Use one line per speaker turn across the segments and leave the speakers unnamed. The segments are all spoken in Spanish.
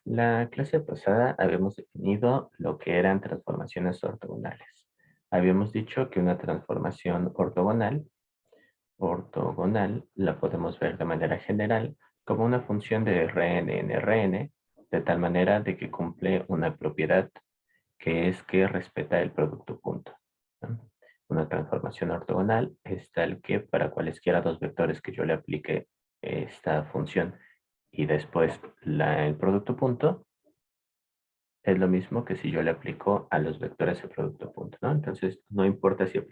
La clase pasada habíamos definido lo que eran transformaciones ortogonales. Habíamos dicho que una transformación ortogonal la podemos ver de manera general como una función de Rn en Rn, de tal manera de que cumple una propiedad que es que respeta el producto punto, ¿no? Una transformación ortogonal es tal que para cualesquiera dos vectores que yo le aplique esta función y después el producto punto, es lo mismo que si yo le aplico a los vectores el producto punto, ¿no? Entonces, no importa si el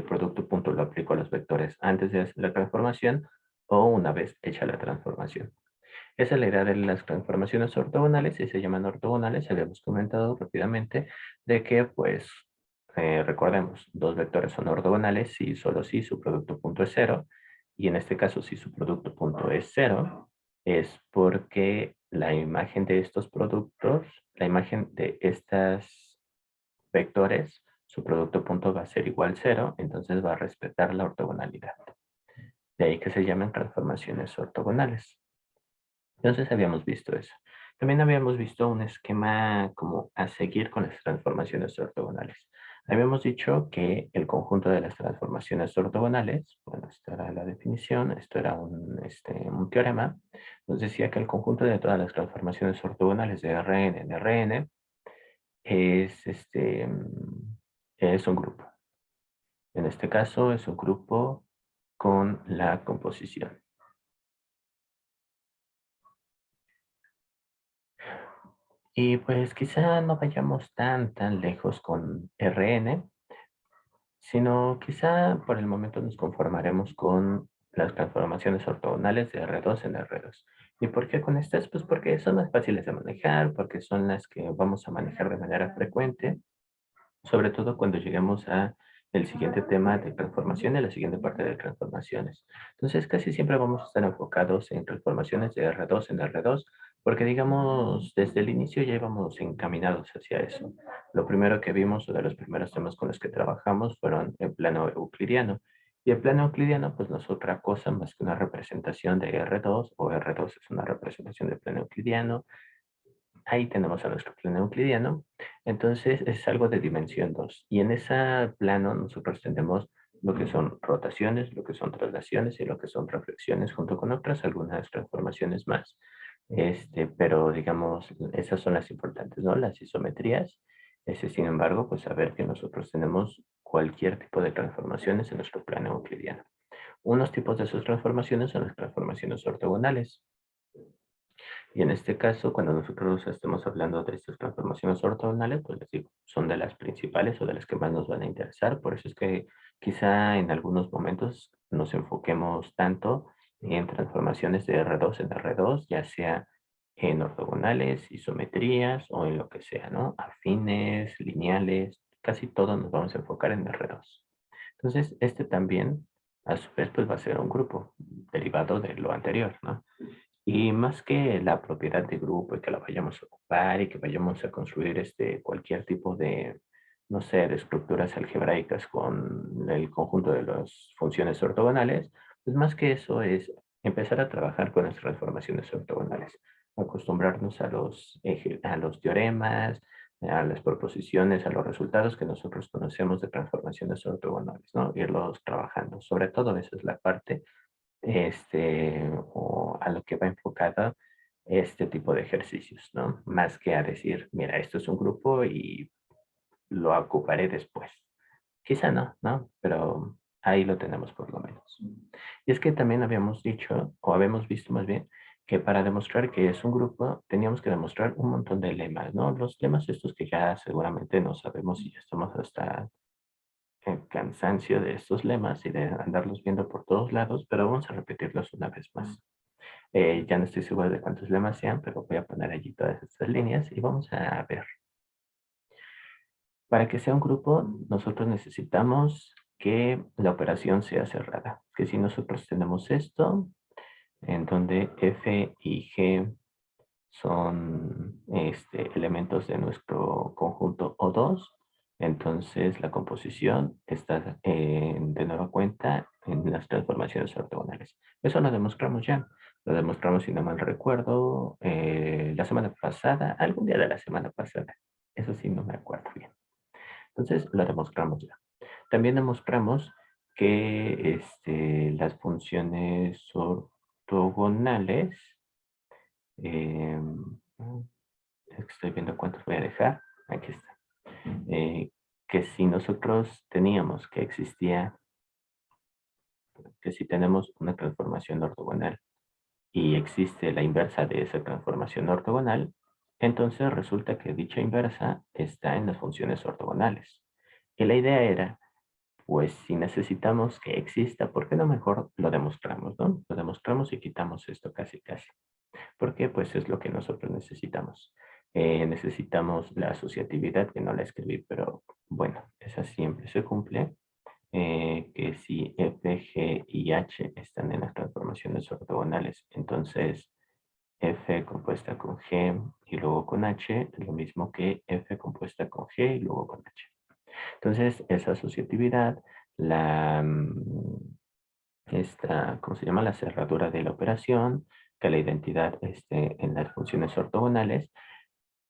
producto punto lo aplico a los vectores antes de hacer la transformación o una vez hecha la transformación. Esa es la idea de las transformaciones ortogonales y se llaman ortogonales. Habíamos comentado rápidamente de que, pues, recordemos, dos vectores son ortogonales si solo si su producto punto es cero. Y en este caso, si su producto punto es cero, es porque la imagen de estos productos, la imagen de estas vectores, su producto punto va a ser igual cero, entonces va a respetar la ortogonalidad. De ahí que se llaman transformaciones ortogonales. Entonces habíamos visto eso. También habíamos visto un esquema como a seguir con las transformaciones ortogonales. Habíamos dicho que el conjunto de las transformaciones ortogonales, bueno, esta era la definición, esto era un teorema, nos decía que el conjunto de todas las transformaciones ortogonales de Rn en Rn es, es un grupo. En este caso es un grupo con la composición. Y pues quizá no vayamos tan lejos con Rn, sino quizá por el momento nos conformaremos con las transformaciones ortogonales de R2 en R2. ¿Y por qué con estas? Pues porque son más fáciles de manejar, porque son las que vamos a manejar de manera frecuente, sobre todo cuando lleguemos a el siguiente tema de transformaciones, la siguiente parte de transformaciones. Entonces, casi siempre vamos a estar enfocados en transformaciones de R2 en R2, porque digamos, desde el inicio ya íbamos encaminados hacia eso. Lo primero que vimos, o de los primeros temas con los que trabajamos, fueron el plano euclidiano. Y el plano euclidiano, pues no es otra cosa más que una representación de R2, o R2 es una representación del plano euclidiano. Ahí tenemos a nuestro plano euclidiano. Entonces es algo de dimensión 2. Y en ese plano nosotros tenemos lo que son rotaciones, lo que son traslaciones y lo que son reflexiones, junto con otras algunas transformaciones más. Pero digamos, esas son las importantes, ¿no? Las isometrías. Sin embargo, pues saber que nosotros tenemos cualquier tipo de transformaciones en nuestro plano euclidiano. Unos tipos de sus transformaciones son las transformaciones ortogonales. Y en este caso, cuando nosotros estemos hablando de estas transformaciones ortogonales, pues les digo, son de las principales o de las que más nos van a interesar. Por eso es que quizá en algunos momentos nos enfoquemos tanto en transformaciones de R2 en R2, ya sea en ortogonales, isometrías o en lo que sea, ¿no? Afines, lineales, casi todo nos vamos a enfocar en R2. Entonces, este también, a su vez, pues va a ser un grupo derivado de lo anterior, ¿no? Y más que la propiedad de grupo y que la vayamos a ocupar y que vayamos a construir cualquier tipo de, no sé, de estructuras algebraicas con el conjunto de las funciones ortogonales, pues más que eso es empezar a trabajar con las transformaciones ortogonales, acostumbrarnos a los teoremas, a las proposiciones, a los resultados que nosotros conocemos de transformaciones ortogonales, ¿no? Irlos trabajando. Sobre todo esa es la parte o a lo que va enfocada este tipo de ejercicios, ¿no? Más que a decir, mira, esto es un grupo y lo ocuparé después. Quizá no, ¿no? Pero ahí lo tenemos por lo menos. Y es que también habíamos dicho, o habíamos visto más bien, que para demostrar que es un grupo teníamos que demostrar un montón de lemas, ¿no? Los lemas estos que ya seguramente no sabemos y ya estamos hasta el cansancio de estos lemas y de andarlos viendo por todos lados, pero vamos a repetirlos una vez más. Ya no estoy seguro de cuántos lemas sean, pero voy a poner allí todas estas líneas y vamos a ver. Para que sea un grupo, nosotros necesitamos que la operación sea cerrada. Que si nosotros tenemos esto, en donde F y G son elementos de nuestro conjunto O2. Entonces la composición está de nueva cuenta en las transformaciones ortogonales. Eso lo demostramos ya. Lo demostramos, si no mal recuerdo, la semana pasada, algún día de la semana pasada. Eso sí, no me acuerdo bien. Entonces, lo demostramos ya. También demostramos que las funciones ortogonales, em, estoy viendo cuántos voy a dejar. Aquí está. Eh, que si nosotros teníamos que existía, que si tenemos una transformación ortogonal y existe la inversa de esa transformación ortogonal, entonces resulta que dicha inversa está en las funciones ortogonales. Y la idea era, pues si necesitamos que exista, ¿por qué no mejor lo demostramos, no? Lo demostramos y quitamos esto casi casi. Porque pues es lo que nosotros necesitamos. Necesitamos la asociatividad, que no la escribí, pero bueno, esa siempre se cumple. Que si f, g y h están en las transformaciones ortogonales, entonces f compuesta con g y luego con h es lo mismo que f compuesta con g y luego con h. Entonces, esa asociatividad, la, ¿cómo se llama? La cerradura de la operación, que la identidad esté en las funciones ortogonales,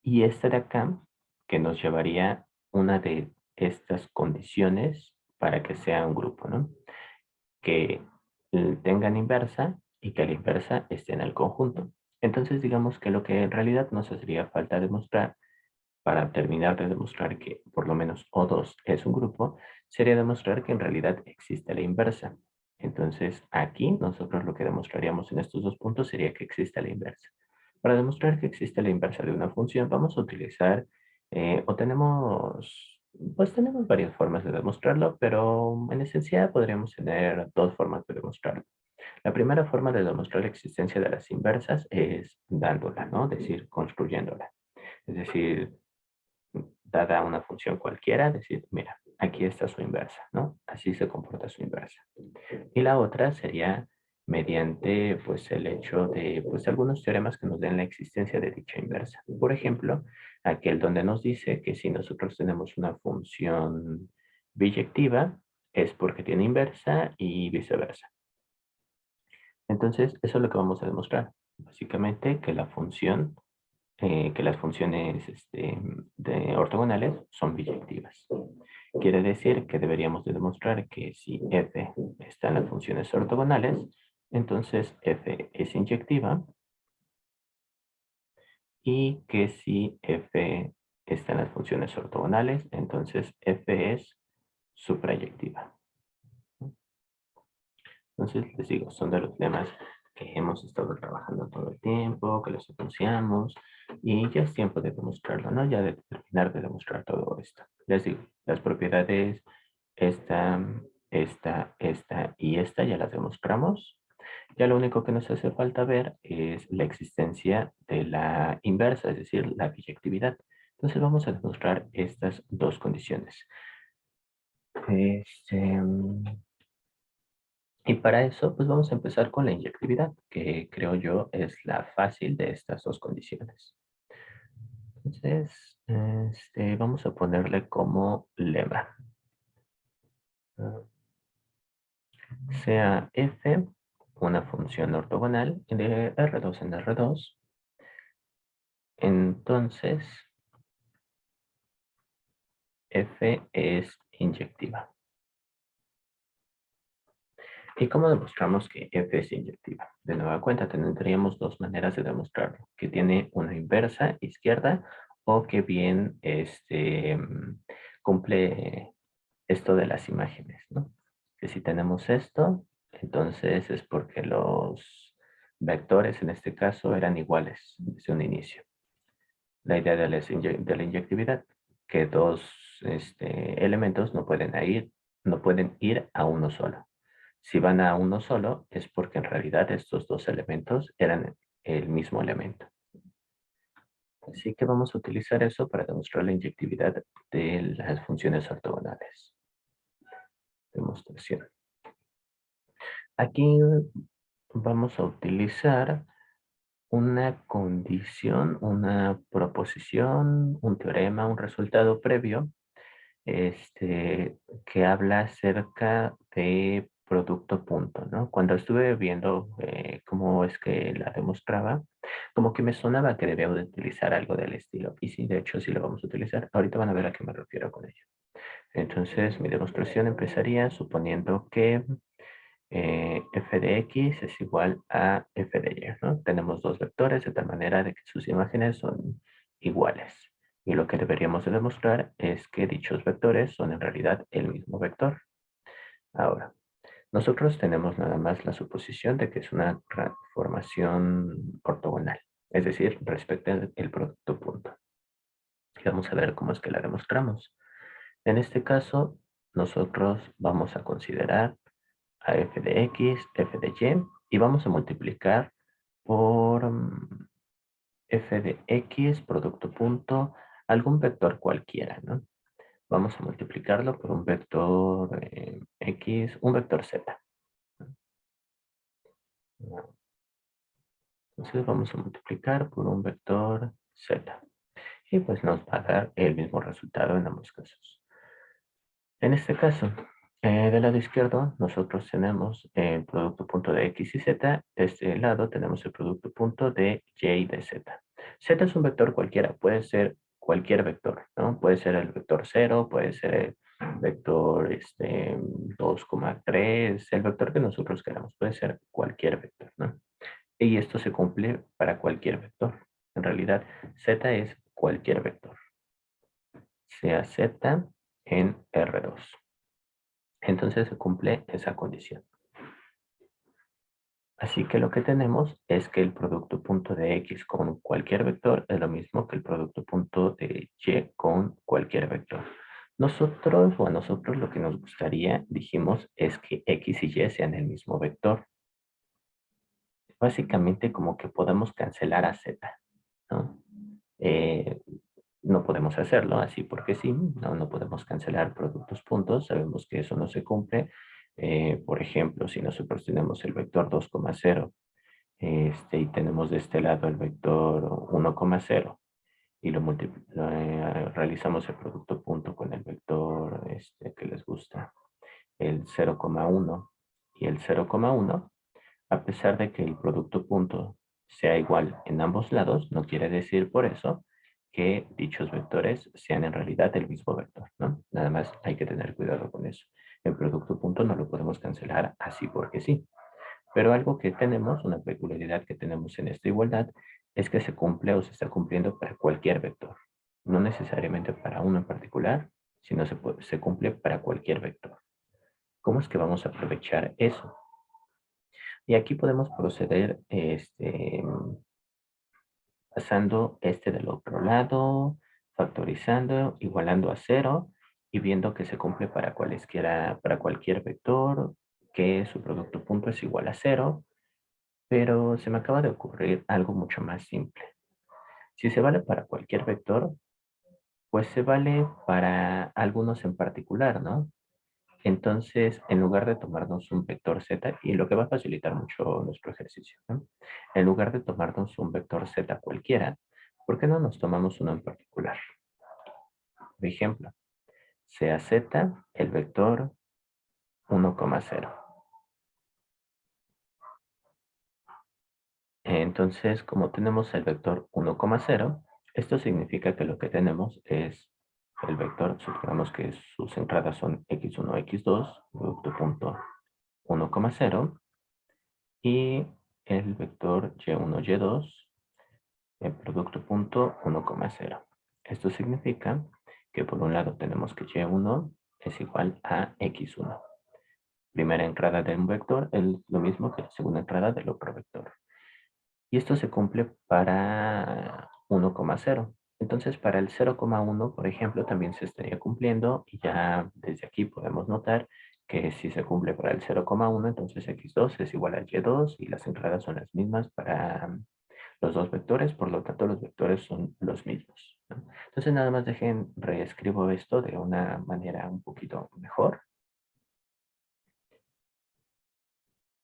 y esta de acá, que nos llevaría una de estas condiciones para que sea un grupo, ¿no? Que tengan inversa y que la inversa esté en el conjunto. Entonces, digamos que lo que en realidad nos haría falta demostrar para terminar de demostrar que por lo menos O2 es un grupo, sería demostrar que en realidad existe la inversa. Entonces, aquí nosotros lo que demostraríamos en estos dos puntos sería que existe la inversa. Para demostrar que existe la inversa de una función, vamos a utilizar, pues tenemos varias formas de demostrarlo, pero en esencia podríamos tener dos formas de demostrarlo. La primera forma de demostrar la existencia de las inversas es dándola, ¿no? Es decir, construyéndola. Es decir, dada una función cualquiera, decir, mira, aquí está su inversa, ¿no? Así se comporta su inversa. Y la otra sería mediante, pues, el hecho de, pues, algunos teoremas que nos den la existencia de dicha inversa. Por ejemplo, aquel donde nos dice que si nosotros tenemos una función biyectiva, es porque tiene inversa y viceversa. Entonces, eso es lo que vamos a demostrar. Básicamente, que la función que las funciones ortogonales son biyectivas. Quiere decir que deberíamos de demostrar que si f está en las funciones ortogonales, entonces f es inyectiva y que si f está en las funciones ortogonales, entonces f es suprayectiva. Entonces, les digo, son de los temas que hemos estado trabajando todo el tiempo, que los enunciamos, y ya es tiempo de demostrarlo, ¿no? Ya de terminar de demostrar todo esto. Les digo, las propiedades, esta, esta y esta ya las demostramos. Ya lo único que nos hace falta ver es la existencia de la inversa, es decir, la biyectividad. Entonces vamos a demostrar estas dos condiciones. Este, y para eso, pues vamos a empezar con la inyectividad, que creo yo es la fácil de estas dos condiciones. Entonces, vamos a ponerle como lema. Sea f una función ortogonal de R2 en R2, entonces f es inyectiva. ¿Y cómo demostramos que f es inyectiva? De nueva cuenta, tendríamos dos maneras de demostrarlo, que tiene una inversa izquierda o que bien cumple esto de las imágenes, ¿no? Que si tenemos esto, entonces es porque los vectores en este caso eran iguales desde un inicio. La idea de la inyectividad, que dos elementos no pueden ir a uno solo. Si van a uno solo, es porque en realidad estos dos elementos eran el mismo elemento. Así que vamos a utilizar eso para demostrar la inyectividad de las funciones ortogonales. Demostración. Aquí vamos a utilizar una condición, una proposición, un teorema, un resultado previo, que habla acerca de producto punto, ¿no? Cuando estuve viendo cómo es que la demostraba, como que me sonaba que debía de utilizar algo del estilo. Y sí, de hecho sí lo vamos a utilizar. Ahorita van a ver a qué me refiero con ello. Entonces, mi demostración empezaría suponiendo que f de x es igual a f de y, ¿no? Tenemos dos vectores de tal manera de que sus imágenes son iguales. Y lo que deberíamos de demostrar es que dichos vectores son en realidad el mismo vector. Ahora, nosotros tenemos nada más la suposición de que es una transformación ortogonal, es decir, respecto el producto punto. Y vamos a ver cómo es que la demostramos. En este caso, nosotros vamos a considerar a f de x, f de y, y vamos a multiplicar por f de x, producto punto, algún vector cualquiera, ¿no? Vamos a multiplicarlo por un vector x, un vector z. Entonces vamos a multiplicar por un vector z. Y pues nos va a dar el mismo resultado en ambos casos. En este caso, del lado izquierdo, nosotros tenemos el producto punto de x y z. De este lado tenemos el producto punto de y y de z. Z es un vector cualquiera, puede ser cualquier vector, ¿no? Puede ser el vector 0, puede ser el vector 2,3, el vector que nosotros queramos, puede ser cualquier vector, ¿no? Y esto se cumple para cualquier vector. En realidad, z es cualquier vector, sea z en R2. Entonces se cumple esa condición. Así que lo que tenemos es que el producto punto de x con cualquier vector es lo mismo que el producto punto de y con cualquier vector. Nosotros, o a nosotros lo que nos gustaría, dijimos, es que x y y sean el mismo vector. Básicamente como que podemos cancelar a z, ¿no? Eh, no podemos hacerlo así porque sí, no podemos cancelar productos puntos, sabemos que eso no se cumple. Por ejemplo, si nosotros tenemos el vector 2,0 y tenemos de este lado el vector 1,0 y realizamos el producto punto con el vector que les gusta, el 0,1 y el 0,1, a pesar de que el producto punto sea igual en ambos lados, no quiere decir por eso que dichos vectores sean en realidad el mismo vector, ¿no? Nada más hay que tener cuidado con eso. El producto punto no lo podemos cancelar así porque sí. Pero algo que tenemos, una peculiaridad que tenemos en esta igualdad, es que se cumple o se está cumpliendo para cualquier vector. No necesariamente para uno en particular, sino se cumple para cualquier vector. ¿Cómo es que vamos a aprovechar eso? Y aquí podemos proceder pasando del otro lado, factorizando, igualando a cero y viendo que se cumple para cualesquiera, para cualquier vector, que su producto punto es igual a cero, pero se me acaba de ocurrir algo mucho más simple. Si se vale para cualquier vector, pues se vale para algunos en particular, ¿no? Entonces, en lugar de tomarnos un vector z, y lo que va a facilitar mucho nuestro ejercicio, ¿no? En lugar de tomarnos un vector z cualquiera, ¿por qué no nos tomamos uno en particular? Por ejemplo, sea z el vector 1,0. Entonces, como tenemos el vector 1,0, esto significa que lo que tenemos es el vector, supongamos que sus entradas son x1, x2, producto punto 1,0, y el vector y1, y2, el producto punto 1,0. Esto significa que por un lado tenemos que y1 es igual a x1. Primera entrada de un vector es lo mismo que la segunda entrada del otro vector. Y esto se cumple para 1,0. Entonces, para el 0,1, por ejemplo, también se estaría cumpliendo. Y ya desde aquí podemos notar que si se cumple para el 0,1, entonces x2 es igual a y2 y las entradas son las mismas para los dos vectores. Por lo tanto, los vectores son los mismos, ¿no? Entonces, nada más reescribo esto de una manera un poquito mejor.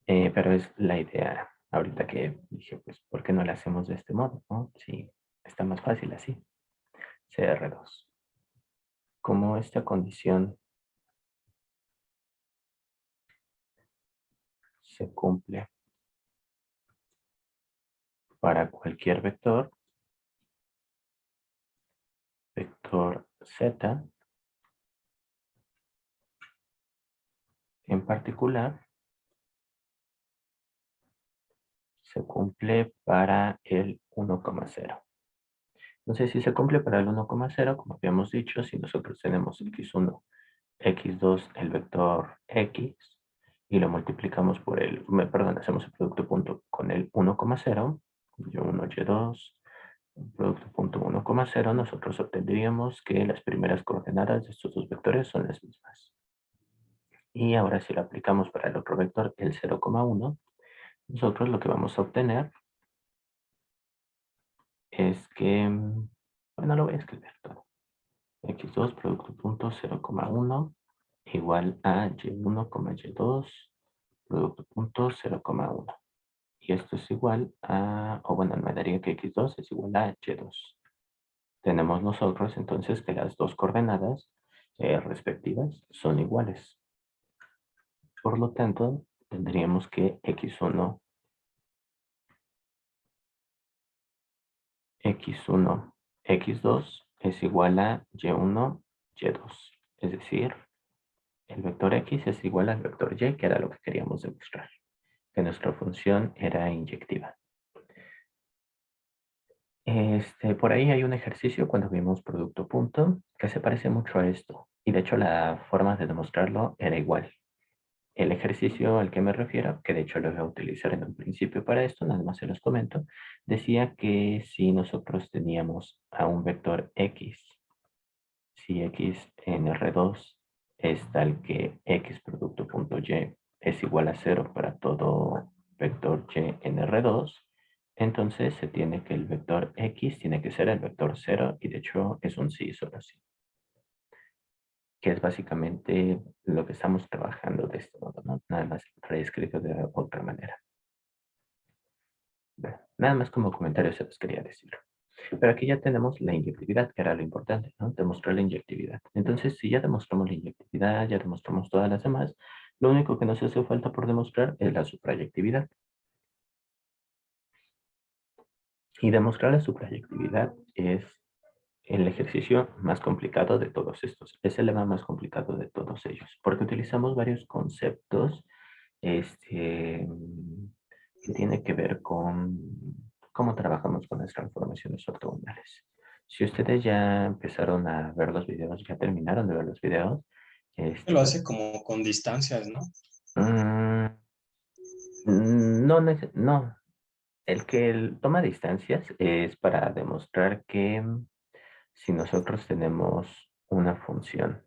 Pero es la idea ahorita que dije, pues, ¿por qué no la hacemos de este modo, no? Sí, está más fácil así. CR2. Como esta condición se cumple para cualquier vector z en particular, se cumple para el 1,0. Entonces, si se cumple para el 1,0, como habíamos dicho, si nosotros tenemos x1, x2, el vector x, y lo multiplicamos por perdón, hacemos el producto punto con el 1,0, y1, y2, producto punto 1,0, nosotros obtendríamos que las primeras coordenadas de estos dos vectores son las mismas. Y ahora si lo aplicamos para el otro vector, el 0,1, nosotros lo que vamos a obtener es que, bueno, lo voy a escribir todo. x2 producto punto 0,1 igual a y1, y2 producto punto 0,1. Y esto es igual a, o bueno, me daría que x2 es igual a y2. Tenemos nosotros entonces que las dos coordenadas respectivas son iguales. Por lo tanto, tendríamos que x1, x2 es igual a y1, y2. Es decir, el vector x es igual al vector y, que era lo que queríamos demostrar, que nuestra función era inyectiva. Por ahí hay un ejercicio cuando vimos producto punto que se parece mucho a esto. Y de hecho la forma de demostrarlo era igual. El ejercicio al que me refiero, que de hecho lo voy a utilizar en un principio para esto, nada más se los comento, decía que si nosotros teníamos a un vector x, si x en R2 es tal que x producto punto y es igual a 0 para todo vector y en R2, entonces se tiene que el vector x tiene que ser el vector 0 y de hecho es un sí solo sí, que es básicamente lo que estamos trabajando de este modo, ¿no? Nada más reescrito de otra manera. Bueno, nada más como comentario se los quería decir. Pero aquí ya tenemos la inyectividad, que era lo importante, ¿no? Demostrar la inyectividad. Entonces, si ya demostramos la inyectividad, ya demostramos todas las demás, lo único que nos hace falta por demostrar es la suprayectividad. Y demostrar la suprayectividad es el ejercicio más complicado de todos estos. Es el lema más complicado de todos ellos, porque utilizamos varios conceptos que tiene que ver con cómo trabajamos con las transformaciones ortogonales. Si ustedes ya empezaron a ver los videos, ya terminaron de ver los videos,
Lo
pues,
hace como con distancias, ¿no?
mm, no, el que toma distancias es para demostrar que si nosotros tenemos una función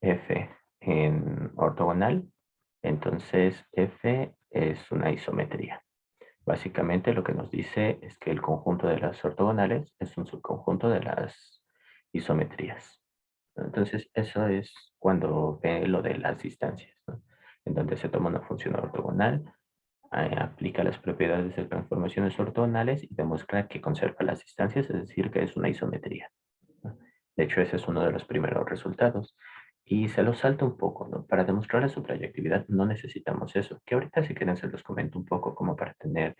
f en ortogonal, entonces f es una isometría. Básicamente lo que nos dice es que el conjunto de las ortogonales es un subconjunto de las isometrías. Entonces, eso es cuando ve lo de las distancias, ¿no? En donde se toma una función ortogonal, aplica las propiedades de transformaciones ortogonales y demuestra que conserva las distancias, es decir, que es una isometría, ¿no? De hecho, ese es uno de los primeros resultados. Y se los salta un poco, ¿no? Para demostrar la suprayectividad no necesitamos eso, que ahorita si quieren se los comento un poco como para tener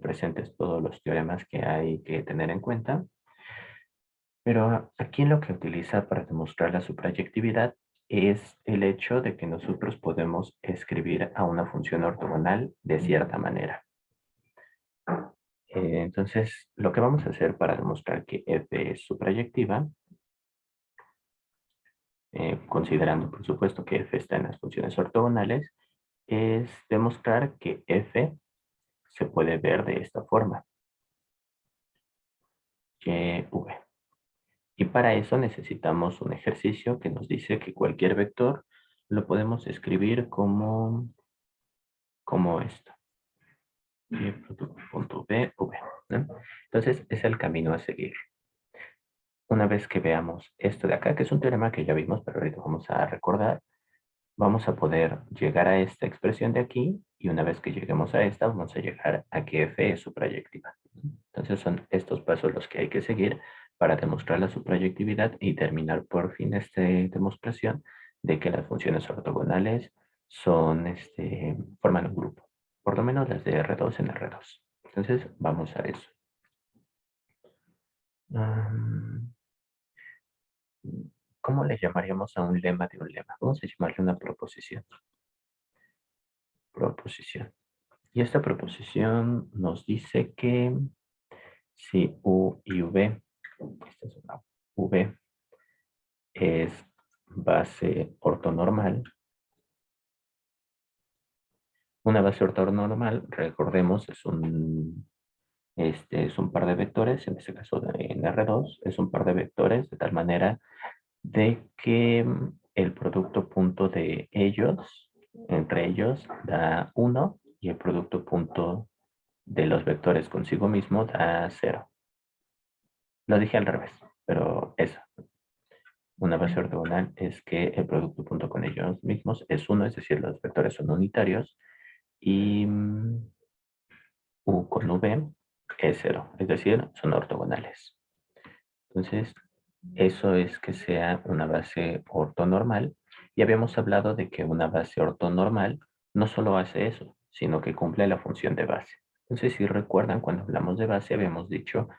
presentes todos los teoremas que hay que tener en cuenta. Pero aquí lo que utiliza para demostrar la suprayectividad es el hecho de que nosotros podemos escribir a una función ortogonal de cierta manera. Entonces, lo que vamos a hacer para demostrar que f es suprayectiva, considerando por supuesto que f está en las funciones ortogonales, es demostrar que f se puede ver de esta forma, y v. Y para eso necesitamos un ejercicio que nos dice que cualquier vector lo podemos escribir como esto. Y punto B, V, ¿no? Entonces es el camino a seguir. Una vez que veamos esto de acá, que es un teorema que ya vimos, pero ahorita vamos a recordar, vamos a poder llegar a esta expresión de aquí y una vez que lleguemos a esta, vamos a llegar a que f es suprayectiva. Entonces son estos pasos los que hay que seguir para demostrar la suprayectividad y terminar por fin esta demostración de que las funciones ortogonales forman un grupo. Por lo menos las de R2 en R2. Entonces, vamos a eso. Am, ¿Cómo le llamaríamos a un lema de un lema? Vamos a llamarle una proposición. Proposición. Y esta proposición nos dice que si U y V, esta es una V, es base ortonormal. Una base ortonormal, recordemos, es un par de vectores, en este caso en R2, es un par de vectores de tal manera de que el producto punto de ellos, entre ellos, da 1 y el producto punto de los vectores consigo mismo da 0. Lo dije al revés, pero eso. Una base ortogonal es que el producto punto con ellos mismos es 1, es decir, los vectores son unitarios y U con V es 0, es decir, son ortogonales. Entonces, eso es que sea una base ortonormal. Y habíamos hablado de que una base ortonormal no solo hace eso, sino que cumple la función de base. Entonces, si recuerdan, cuando hablamos de base, habíamos dicho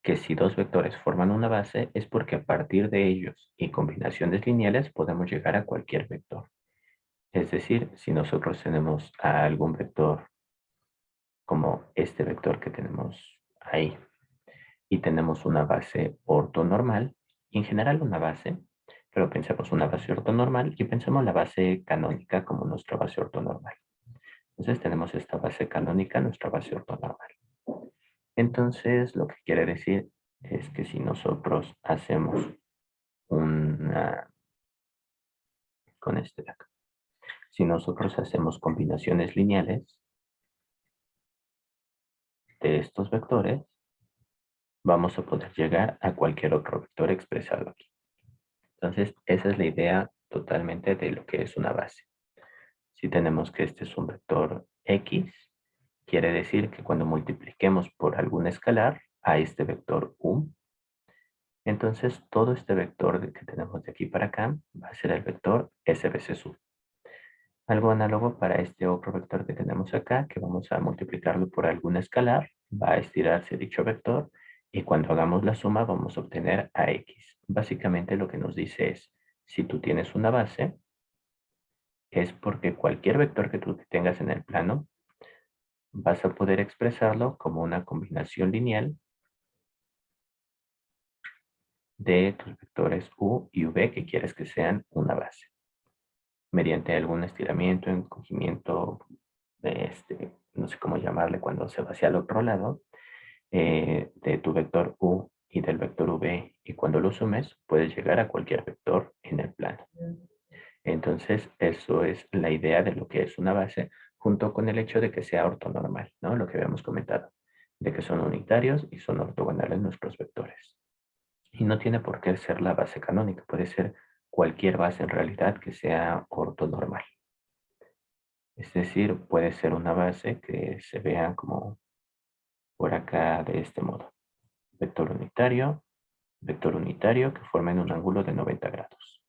que si dos vectores forman una base es porque a partir de ellos y combinaciones lineales podemos llegar a cualquier vector. Es decir, si nosotros tenemos a algún vector como este vector que tenemos ahí y tenemos una base ortonormal, en general una base, pero pensemos una base ortonormal y pensemos la base canónica como nuestra base ortonormal. Entonces tenemos esta base canónica, nuestra base ortonormal. Entonces lo que quiere decir es que si nosotros hacemos una, con este de acá, si nosotros hacemos combinaciones lineales de estos vectores, vamos a poder llegar a cualquier otro vector expresado aquí. Entonces, esa es la idea totalmente de lo que es una base. Si tenemos que este es un vector X, quiere decir que cuando multipliquemos por algún escalar a este vector U, entonces todo este vector que tenemos de aquí para acá va a ser el vector S veces U. Algo análogo para este otro vector que tenemos acá, que vamos a multiplicarlo por algún escalar, va a estirarse dicho vector y cuando hagamos la suma vamos a obtener a X. Básicamente lo que nos dice es, si tú tienes una base, es porque cualquier vector que tú tengas en el plano, vas a poder expresarlo como una combinación lineal de tus vectores U y V que quieres que sean una base. Mediante algún estiramiento, encogimiento, no sé cómo llamarle cuando se va hacia el otro lado, de tu vector U y del vector V, y cuando lo sumes, puedes llegar a cualquier vector en el plano. Entonces, eso es la idea de lo que es una base, junto con el hecho de que sea ortonormal, ¿no? Lo que habíamos comentado, de que son unitarios y son ortogonales nuestros vectores. Y no tiene por qué ser la base canónica, puede ser cualquier base en realidad que sea ortonormal. Es decir, puede ser una base que se vea como por acá de este modo. Vector unitario que formen un ángulo de 90 grados.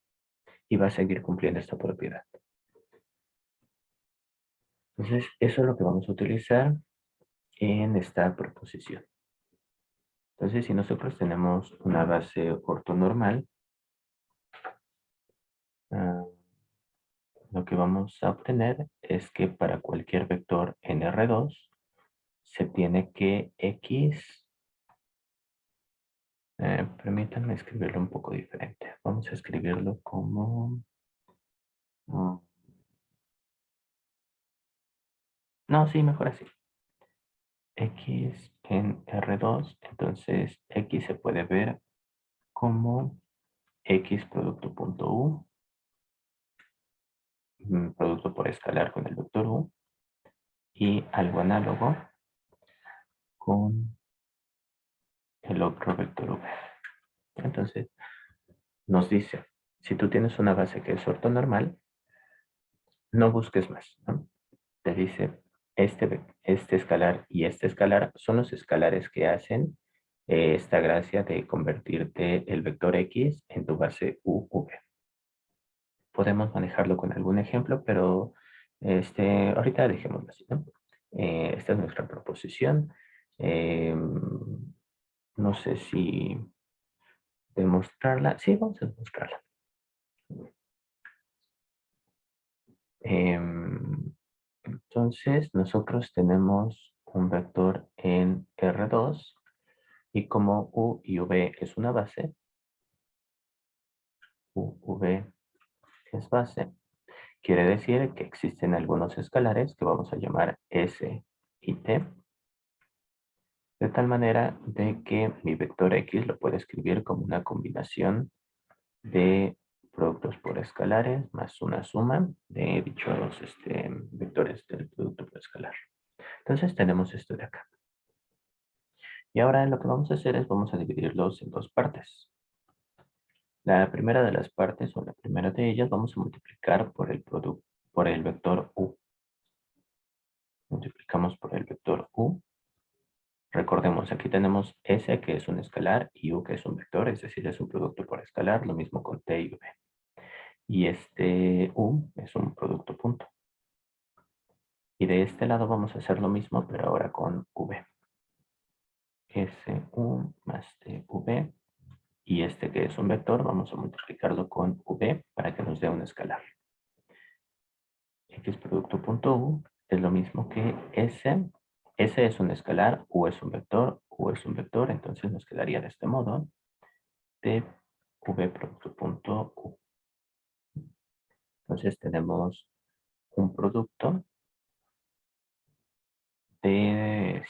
Y va a seguir cumpliendo esta propiedad. Entonces, eso es lo que vamos a utilizar en esta proposición. Entonces, si nosotros tenemos una base ortonormal, ah, lo que vamos a obtener es que para cualquier vector en R2 se tiene que X, permítanme escribirlo un poco diferente. Vamos a escribirlo como, mm, no, sí, mejor así. X en R2, entonces X se puede ver como X producto punto U, producto por escalar con el vector U, y algo análogo con el otro vector V. Entonces, nos dice, si tú tienes una base que es ortonormal, no busques más, ¿no? Te dice, este escalar y este escalar son los escalares que hacen esta gracia de convertirte el vector X en tu base UV. Podemos manejarlo con algún ejemplo, pero Ahorita dejémoslo así, ¿no? Esta es nuestra proposición. No sé si demostrarla. Sí, vamos a demostrarla. Entonces, nosotros tenemos un vector en R2 y como U y V es una base, UV es base, quiere decir que existen algunos escalares que vamos a llamar S y T, de tal manera de que mi vector X lo puedo escribir como una combinación de productos por escalares más una suma de dichos vectores del producto por escalar. Entonces tenemos esto de acá. Y ahora lo que vamos a hacer es vamos a dividirlos en dos partes. La primera de las partes, o la primera de ellas, vamos a multiplicar por el producto, por el vector U. Multiplicamos por el vector U. Recordemos, aquí tenemos S que es un escalar y U que es un vector, es decir, es un producto por escalar, lo mismo con T y V. Y este U es un producto punto. Y de este lado vamos a hacer lo mismo, pero ahora con V. SU más TV. Y este que es un vector, vamos a multiplicarlo con V para que nos dé un escalar. X producto punto U es lo mismo que S. S es un escalar, U es un vector, U es un vector, entonces nos quedaría de este modo de V producto punto U. Entonces tenemos un producto de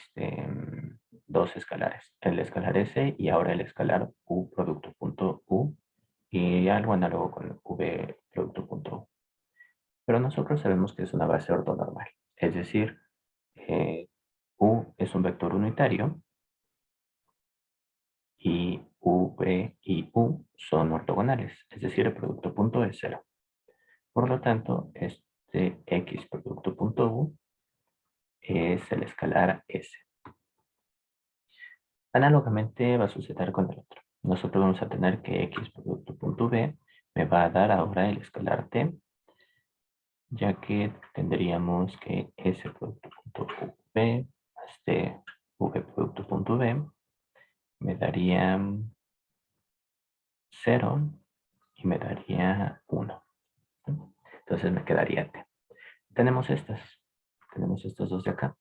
dos escalares, el escalar S y ahora el escalar U producto punto U y algo análogo con V producto punto U. Pero nosotros sabemos que es una base ortonormal, es decir, U es un vector unitario y V y U son ortogonales, es decir, el producto punto es cero. Por lo tanto, este X producto punto U es el escalar S. Análogamente va a suceder con el otro. Nosotros vamos a tener que X producto punto V me va a dar ahora el escalar T, ya que tendríamos que S producto punto V más T V producto punto V me daría 0 y me daría 1. Entonces me quedaría T. Tenemos estos dos de acá.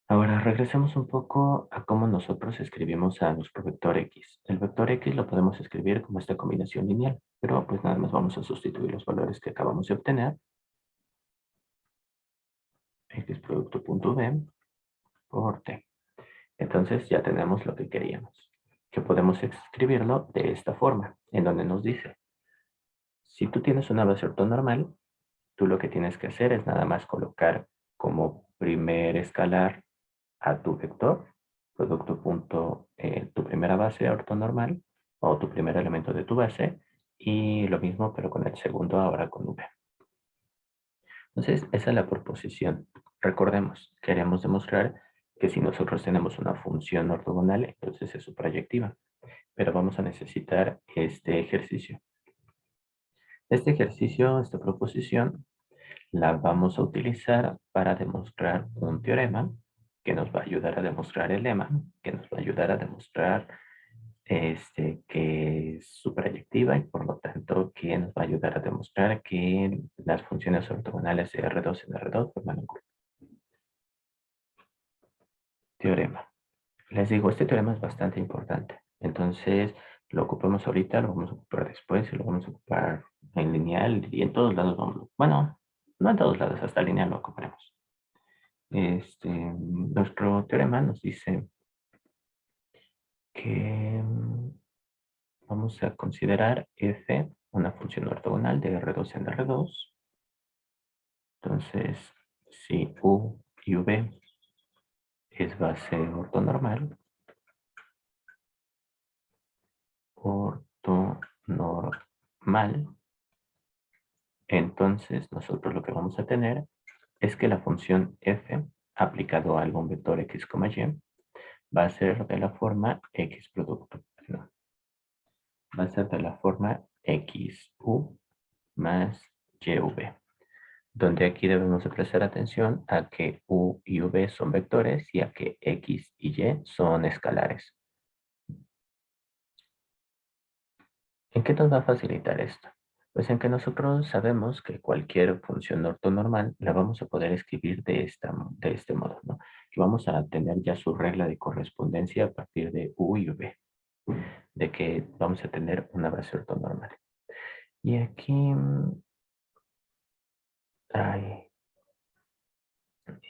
Ahora regresemos un poco a cómo nosotros escribimos a nuestro vector X. El vector X lo podemos escribir como esta combinación lineal, pero pues nada más vamos a sustituir los valores que acabamos de obtener. X producto punto V por T. Entonces ya tenemos lo que queríamos, que podemos escribirlo de esta forma, en donde nos dice, si tú tienes una base ortonormal, tú lo que tienes que hacer es nada más colocar como primer escalar a tu vector, producto punto, tu primera base ortonormal o tu primer elemento de tu base y lo mismo pero con el segundo ahora con V. Entonces esa es la proposición. Recordemos, queremos demostrar que si nosotros tenemos una función ortogonal, entonces es su proyectiva. Pero vamos a necesitar este ejercicio. Este ejercicio, esta proposición, la vamos a utilizar para demostrar un teorema que nos va a ayudar a demostrar el lema, que nos va a ayudar a demostrar que es superayectiva y por lo tanto que nos va a ayudar a demostrar que las funciones ortogonales de R2 en R2 forman un grupo. Teorema. Les digo, este teorema es bastante importante. Entonces, lo ocupamos ahorita, lo vamos a ocupar después y lo vamos a ocupar en lineal y en todos lados vamos. Bueno, no en todos lados, hasta lineal lo ocuparemos. Nuestro teorema nos dice que vamos a considerar f una función ortogonal de R2 en R2. Entonces, si U y V es base ortonormal, entonces nosotros lo que vamos a tener es que la función f aplicado a algún vector x, y va a ser de la forma x producto. No, va a ser de la forma xu más yv. donde aquí debemos de prestar atención a que u y v son vectores y a que x y y son escalares. ¿En qué nos va a facilitar esto? Pues en que nosotros sabemos que cualquier función ortonormal la vamos a poder escribir de este modo, ¿no? Que vamos a tener ya su regla de correspondencia a partir de u y v, de que vamos a tener una base ortonormal. Y aquí, ay,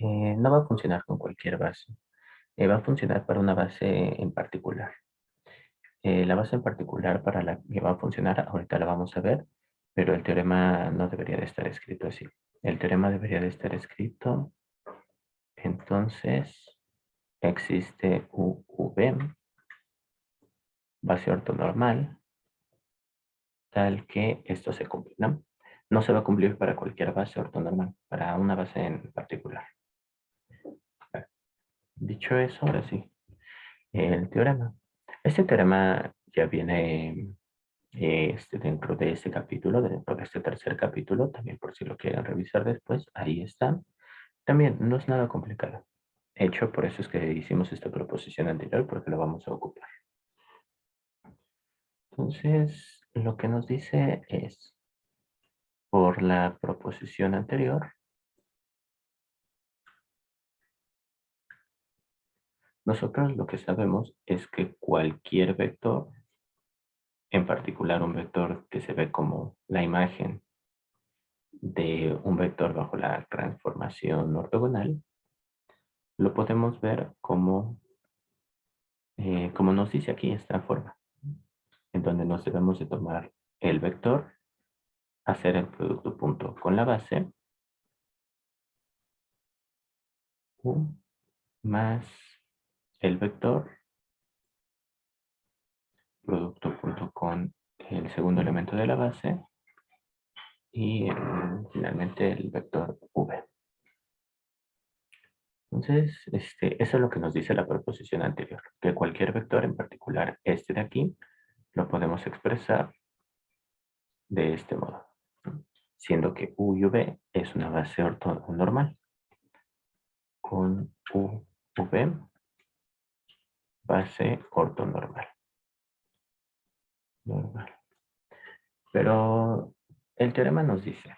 no va a funcionar con cualquier base. Va a funcionar para una base en particular. La base en particular para la que va a funcionar, ahorita la vamos a ver, pero el teorema no debería de estar escrito así. El teorema debería de estar escrito, entonces existe UV, base ortonormal, tal que esto se cumple, ¿no? No se va a cumplir para cualquier base ortonormal, para una base en particular. Dicho eso, ahora sí, el teorema. Este teorema ya viene dentro de este capítulo, dentro de este tercer capítulo, también por si lo quieren revisar después, ahí está. También no es nada complicado. De hecho, por eso es que hicimos esta proposición anterior, porque lo vamos a ocupar. Entonces, lo que nos dice es, por la proposición anterior, nosotros lo que sabemos es que cualquier vector, en particular un vector que se ve como la imagen de un vector bajo la transformación ortogonal, lo podemos ver como nos dice aquí esta forma, en donde nos debemos de tomar el vector, hacer el producto punto con la base, u más el vector, producto punto con el segundo elemento de la base, y finalmente el vector v. Entonces, eso es lo que nos dice la proposición anterior, que cualquier vector, en particular este de aquí, lo podemos expresar de este modo, ¿no? Siendo que u y v es una base ortonormal con u, v, base ortonormal. Normal. Pero el teorema nos dice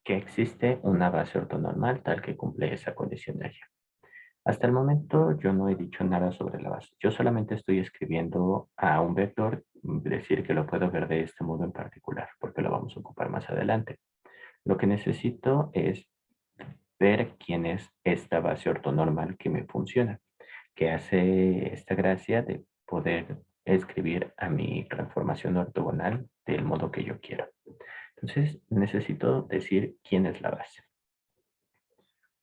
que existe una base ortonormal tal que cumple esa condición de allá. Hasta el momento yo no he dicho nada sobre la base. Yo solamente estoy escribiendo a un vector, decir que lo puedo ver de este modo en particular, porque lo vamos a ocupar más adelante. Lo que necesito es ver quién es esta base ortonormal que me funciona, que hace esta gracia de poder escribir a mi transformación ortogonal del modo que yo quiero. Entonces necesito decir quién es la base.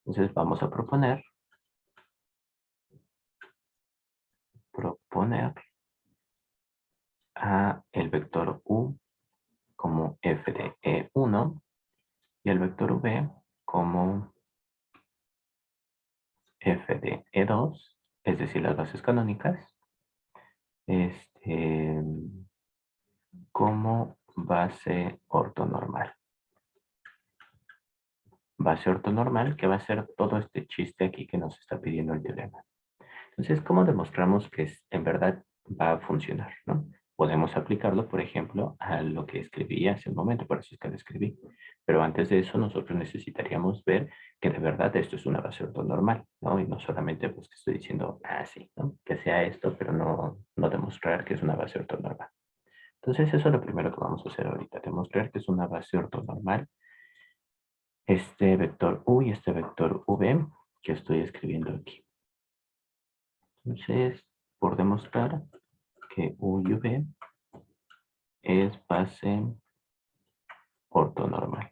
Entonces vamos a proponer a el vector u como f de e1 y el vector v como f de e2, es decir, las bases canónicas, este, como base ortonormal. Base ortonormal que va a ser todo este chiste aquí que nos está pidiendo el teorema. Entonces, ¿cómo demostramos que en verdad va a funcionar, ¿no? Podemos aplicarlo, por ejemplo, a lo que escribí hace un momento, por eso es que lo escribí. Pero antes de eso, nosotros necesitaríamos ver que de verdad esto es una base ortonormal, ¿no? Y no solamente pues que estoy diciendo, sí, ¿no? Que sea esto, pero no demostrar que es una base ortonormal. Entonces, eso es lo primero que vamos a hacer ahorita, demostrar que es una base ortonormal este vector u y este vector v que estoy escribiendo aquí. Entonces, por demostrar que u y v es base ortonormal.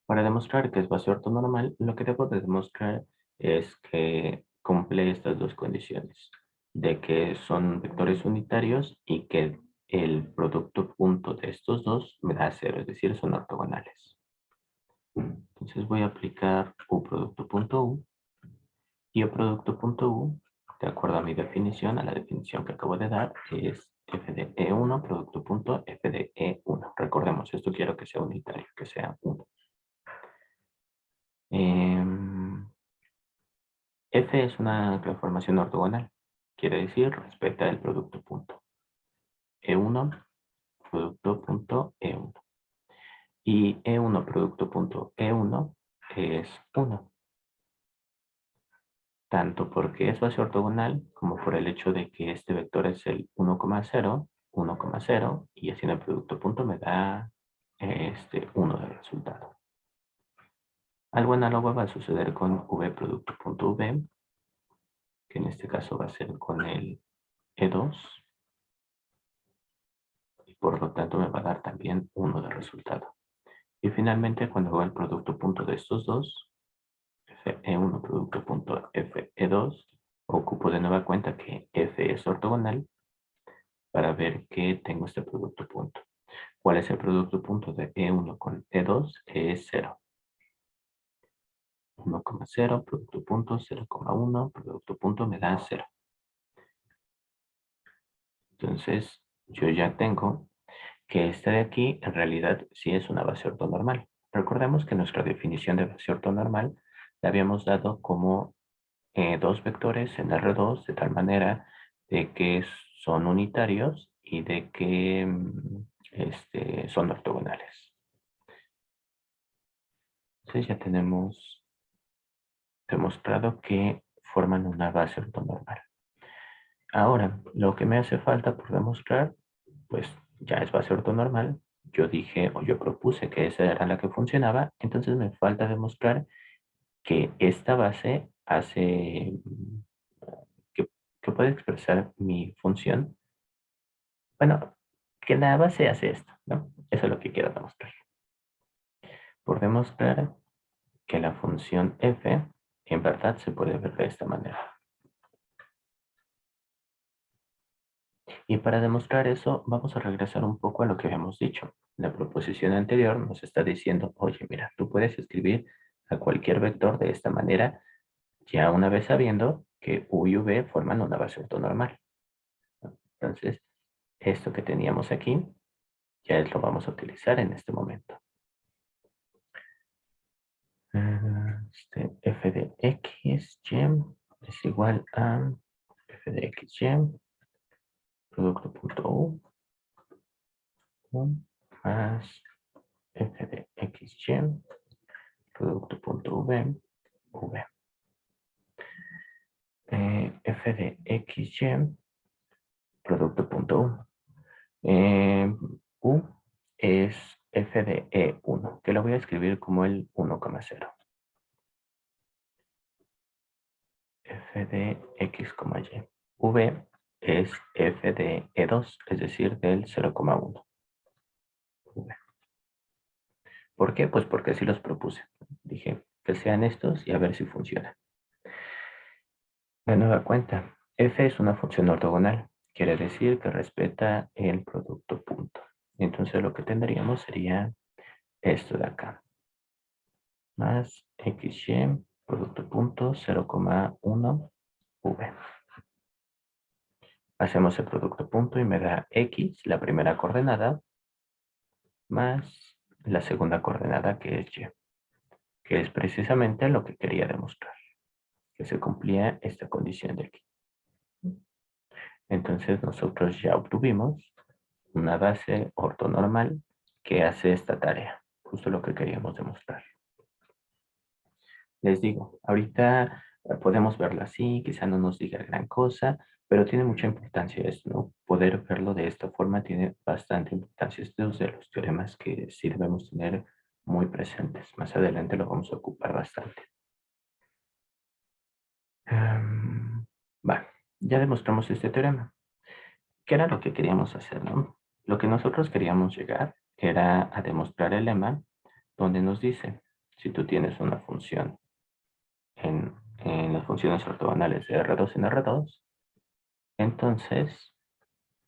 Para demostrar que es base ortonormal, lo que debo de demostrar es que cumple estas dos condiciones, de que son vectores unitarios y que el producto punto de estos dos me da cero, es decir, son ortogonales. Entonces voy a aplicar u producto punto u y u producto punto u, de acuerdo a mi definición, a la definición que acabo de dar, es f de E1, producto punto f de E1. Recordemos, esto quiero que sea unitario, que sea 1. F es una transformación ortogonal. Quiere decir, respeta el producto punto. E1, producto punto E1. Y E1, producto punto E1 es 1. Tanto porque es base ortogonal como por el hecho de que este vector es el 1,0, 1,0 y haciendo el producto punto me da 1 de resultado. Algo análogo va a suceder con v producto punto v, que en este caso va a ser con el E2 y por lo tanto me va a dar también 1 de resultado. Y finalmente cuando hago el producto punto de estos dos, fe1 producto punto fe2, ocupo de nueva cuenta que f es ortogonal para ver que tengo este producto punto. ¿Cuál es el producto punto de E1 con E2? Es 0. 1,0, producto punto, 0,1, producto punto me da 0. Entonces, yo ya tengo que esta de aquí en realidad sí es una base ortonormal. Recordemos que nuestra definición de base ortonormal la habíamos dado como dos vectores en R2 de tal manera de que son unitarios y de que son ortogonales. Entonces ya tenemos demostrado que forman una base ortonormal. Ahora, lo que me hace falta por demostrar, pues ya es base ortonormal. Yo dije o yo propuse que esa era la que funcionaba, entonces me falta demostrar que esta base hace que, que puede expresar mi función. Bueno, que la base hace esto, ¿no? Eso es lo que quiero demostrar. Por demostrar que la función f en verdad se puede ver de esta manera. Y para demostrar eso, vamos a regresar un poco a lo que habíamos dicho. La proposición anterior nos está diciendo, oye, mira, tú puedes escribir a cualquier vector de esta manera, ya una vez sabiendo que u y v forman una base ortonormal. Entonces, esto que teníamos aquí, ya lo vamos a utilizar en este momento. F de x, y es igual a f de x, y, producto punto u, más f de x, y, producto punto v, v. F de x, y, producto punto u. U es f de E1, que lo voy a escribir como el 1,0. F de x, y. V es f de E2, es decir, del 0,1. ¿Por qué? Pues porque así los propuse. Dije que sean estos y a ver si funciona. De nueva cuenta, f es una función ortogonal. Quiere decir que respeta el producto punto. Entonces lo que tendríamos sería esto de acá. Más xy, producto punto, 0,1 v. Hacemos el producto punto y me da x, la primera coordenada, más la segunda coordenada que es y, que es precisamente lo que quería demostrar, que se cumplía esta condición de aquí. Entonces nosotros ya obtuvimos una base ortonormal que hace esta tarea, justo lo que queríamos demostrar. Les digo, ahorita podemos verlo así, quizá no nos diga gran cosa, pero tiene mucha importancia esto, ¿no? Poder verlo de esta forma tiene bastante importancia. Este es de los teoremas que sí debemos tener muy presentes. Más adelante lo vamos a ocupar bastante. Bueno, ya demostramos este teorema. ¿Qué era lo que queríamos hacer, no? Lo que nosotros queríamos llegar era a demostrar el lema donde nos dice, si tú tienes una función en las funciones ortogonales de R2 en R2, entonces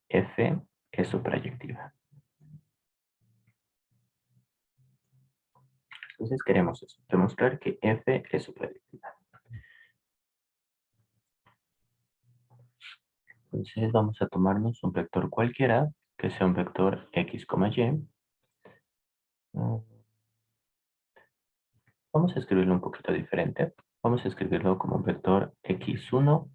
f es su proyectiva. Entonces queremos eso, demostrar que f es su proyectiva. Entonces vamos a tomarnos un vector cualquiera, que sea un vector x, y. Mm, Vamos a escribirlo un poquito diferente. Vamos a escribirlo como un vector x1,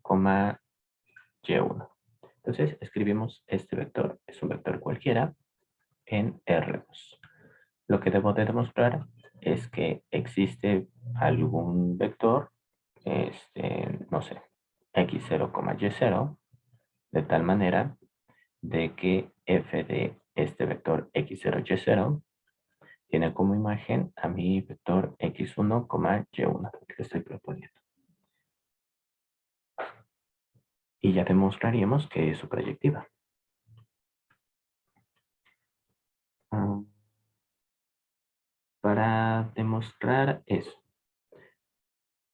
y1. Entonces escribimos este vector, es un vector cualquiera, en R2. Lo que debo de demostrar es que existe algún vector, no sé, x0, y0, de tal manera de que f de este vector x0, y0 tiene como imagen a mi vector x1, y1, que estoy proponiendo. Y ya demostraríamos que es su proyectiva. Para demostrar eso,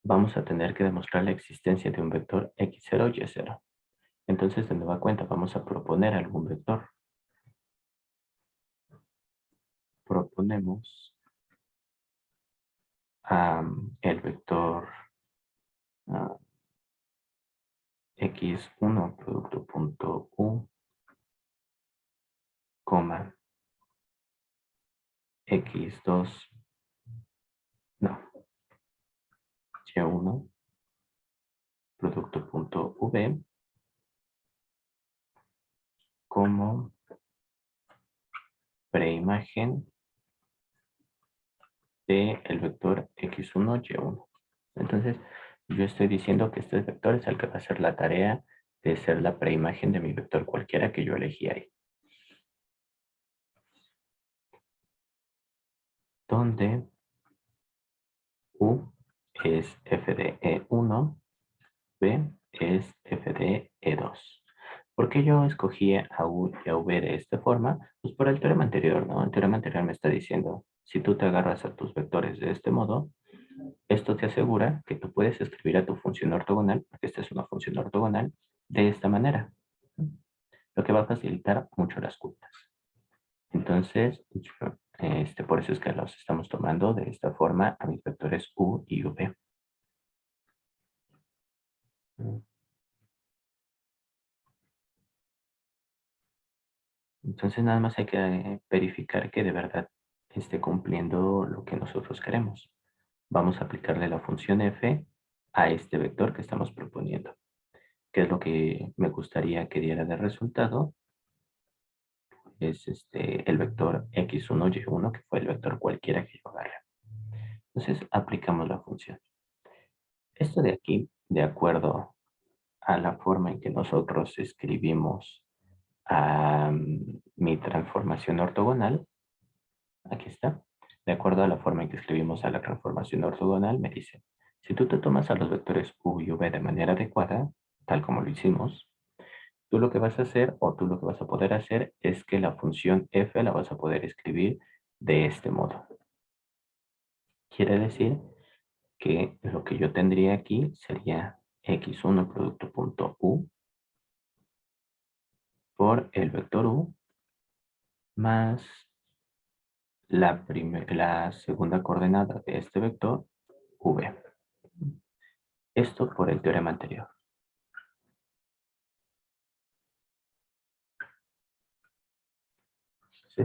vamos a tener que demostrar la existencia de un vector x0, y0. Entonces, de nueva cuenta, vamos a proponer algún vector. Proponemos el vector x1 producto punto u, coma, x2, no, y1 producto punto v como preimagen del vector x1, y1. Entonces, yo estoy diciendo que este vector es el que va a hacer la tarea de ser la preimagen de mi vector cualquiera que yo elegí ahí. Donde u es f de e1, b es f de e2. ¿Por qué yo escogí a u y a v de esta forma? Pues por el teorema anterior, ¿no? El teorema anterior me está diciendo, si tú te agarras a tus vectores de este modo, esto te asegura que tú puedes escribir a tu función ortogonal, porque esta es una función ortogonal, de esta manera, lo que va a facilitar mucho las cuentas. Entonces, por eso es que los estamos tomando de esta forma a mis vectores u y v. Entonces, nada más hay que verificar que de verdad esté cumpliendo lo que nosotros queremos. Vamos a aplicarle la función f a este vector que estamos proponiendo, que es lo que me gustaría que diera de resultado. Es el vector x1, y1, que fue el vector cualquiera que yo agarre. Entonces, aplicamos la función. Esto de aquí, de acuerdo a la forma en que nosotros escribimos mi transformación ortogonal, aquí está, de acuerdo a la forma en que escribimos a la transformación ortogonal, me dice, si tú te tomas a los vectores u y v de manera adecuada, tal como lo hicimos, tú lo que vas a hacer, o tú lo que vas a poder hacer, es que la función f la vas a poder escribir de este modo. Quiere decir que lo que yo tendría aquí sería x1 producto punto u por el vector u más la segunda coordenada de este vector v. Esto por el teorema anterior. ¿Sí?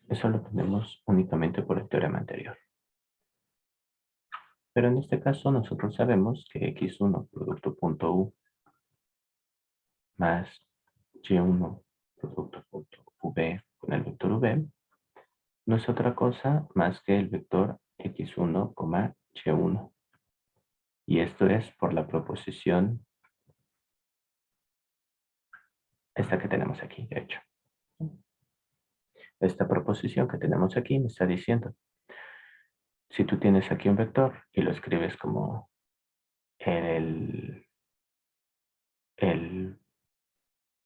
Eso lo tenemos únicamente por el teorema anterior. Pero en este caso nosotros sabemos que x1 producto punto u más y1 producto punto v con el vector v no es otra cosa más que el vector x1, y1. Y esto es por la proposición esta que tenemos aquí, de hecho. Esta proposición que tenemos aquí me está diciendo, si tú tienes aquí un vector y lo escribes como el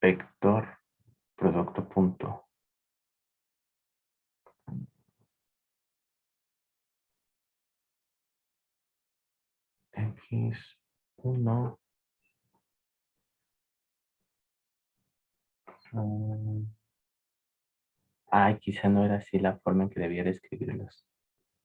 vector producto punto x1 ay, quizá no era así la forma en que debía de escribirlos.